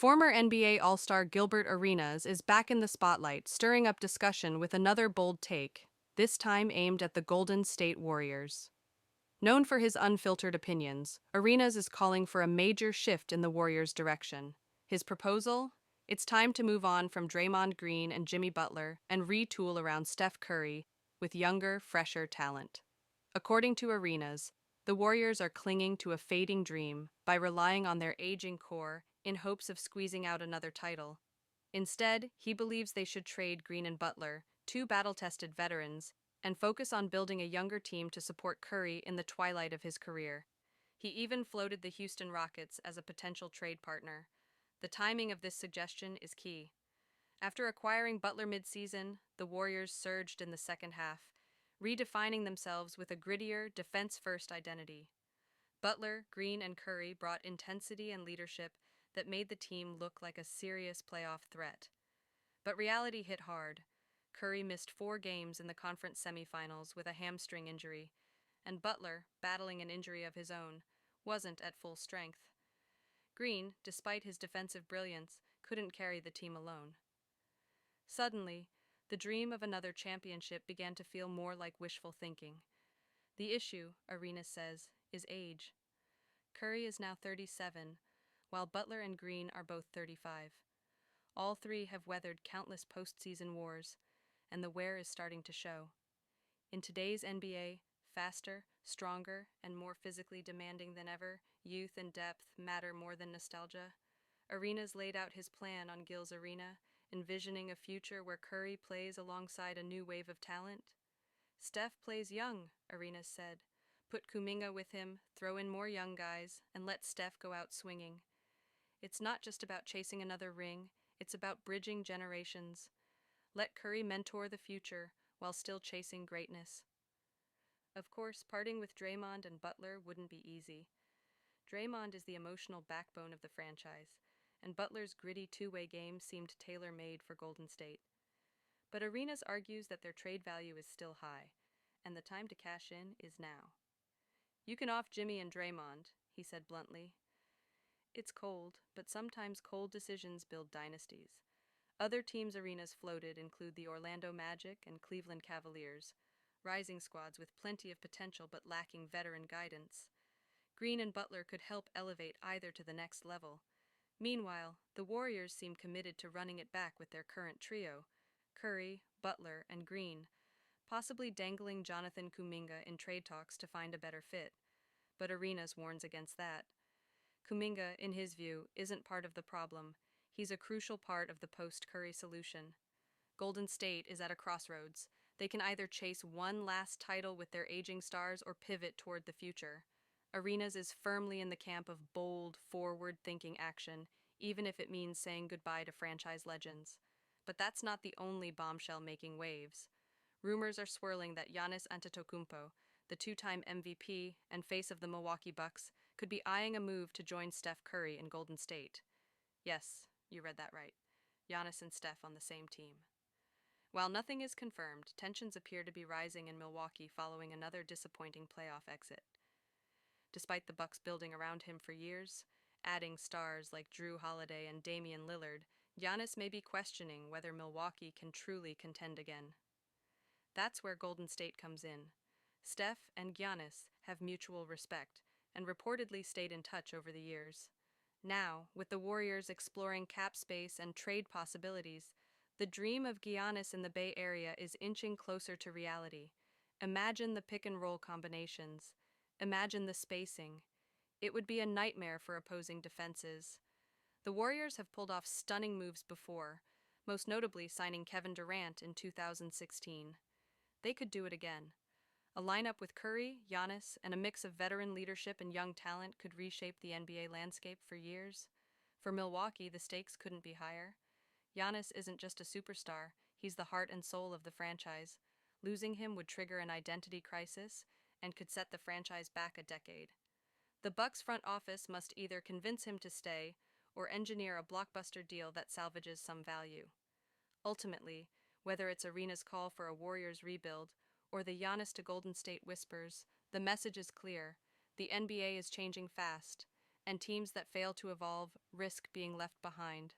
Former NBA All-Star Gilbert Arenas is back in the spotlight, stirring up discussion with another bold take, this time aimed at the Golden State Warriors. Known for his unfiltered opinions, Arenas is calling for a major shift in the Warriors' direction. His proposal? It's time to move on from Draymond Green and Jimmy Butler and retool around Steph Curry with younger, fresher talent. According to Arenas, the Warriors are clinging to a fading dream by relying on their aging core in hopes of squeezing out another title. Instead, he believes they should trade Green and Butler, two battle-tested veterans, and focus on building a younger team to support Curry in the twilight of his career. He even floated the Houston Rockets as a potential trade partner. The timing of this suggestion is key. After acquiring Butler mid-season, the Warriors surged in the second half, redefining themselves with a grittier, defense-first identity. Butler, Green, and Curry brought intensity and leadership that made the team look like a serious playoff threat. But reality hit hard. Curry missed 4 games in the conference semifinals with a hamstring injury, and Butler, battling an injury of his own, wasn't at full strength. Green, despite his defensive brilliance, couldn't carry the team alone. Suddenly, the dream of another championship began to feel more like wishful thinking. The issue, Arenas says, is age. Curry is now 37, while Butler and Green are both 35. All three have weathered countless postseason wars, and the wear is starting to show. In today's NBA, faster, stronger, and more physically demanding than ever, youth and depth matter more than nostalgia. Arenas laid out his plan on Gil's Arena, envisioning a future where Curry plays alongside a new wave of talent. Steph plays young, Arenas said. Put Kuminga with him, throw in more young guys, and let Steph go out swinging. It's not just about chasing another ring, it's about bridging generations. Let Curry mentor the future while still chasing greatness. Of course, parting with Draymond and Butler wouldn't be easy. Draymond is the emotional backbone of the franchise, and Butler's gritty two-way game seemed tailor-made for Golden State. But Arenas argues that their trade value is still high, and the time to cash in is now. You can off Jimmy and Draymond, he said bluntly. It's cold, but sometimes cold decisions build dynasties. Other teams Arenas floated include the Orlando Magic and Cleveland Cavaliers, rising squads with plenty of potential but lacking veteran guidance. Green and Butler could help elevate either to the next level. Meanwhile, the Warriors seem committed to running it back with their current trio, Curry, Butler, and Green, possibly dangling Jonathan Kuminga in trade talks to find a better fit. But Arenas warns against that. Kuminga, in his view, isn't part of the problem. He's a crucial part of the post-Curry solution. Golden State is at a crossroads. They can either chase one last title with their aging stars or pivot toward the future. Arenas is firmly in the camp of bold, forward-thinking action, even if it means saying goodbye to franchise legends. But that's not the only bombshell making waves. Rumors are swirling that Giannis Antetokounmpo, the two-time MVP and face of the Milwaukee Bucks, could be eyeing a move to join Steph Curry in Golden State. Yes, you read that right. Giannis and Steph on the same team. While nothing is confirmed, tensions appear to be rising in Milwaukee following another disappointing playoff exit. Despite the Bucks building around him for years, adding stars like Drew Holiday and Damian Lillard, Giannis may be questioning whether Milwaukee can truly contend again. That's where Golden State comes in. Steph and Giannis have mutual respect and reportedly stayed in touch over the years. Now, with the Warriors exploring cap space and trade possibilities, the dream of Giannis in the Bay Area is inching closer to reality. Imagine the pick-and-roll combinations. Imagine the spacing. It would be a nightmare for opposing defenses. The Warriors have pulled off stunning moves before, most notably signing Kevin Durant in 2016. They could do it again. A lineup with Curry, Giannis, and a mix of veteran leadership and young talent could reshape the NBA landscape for years. For Milwaukee, the stakes couldn't be higher. Giannis isn't just a superstar, he's the heart and soul of the franchise. Losing him would trigger an identity crisis and could set the franchise back a decade. The Bucks front office must either convince him to stay or engineer a blockbuster deal that salvages some value. Ultimately, whether it's Arena's call for a Warriors rebuild or the Giannis to Golden State whispers, the message is clear. The NBA is changing fast, and teams that fail to evolve risk being left behind.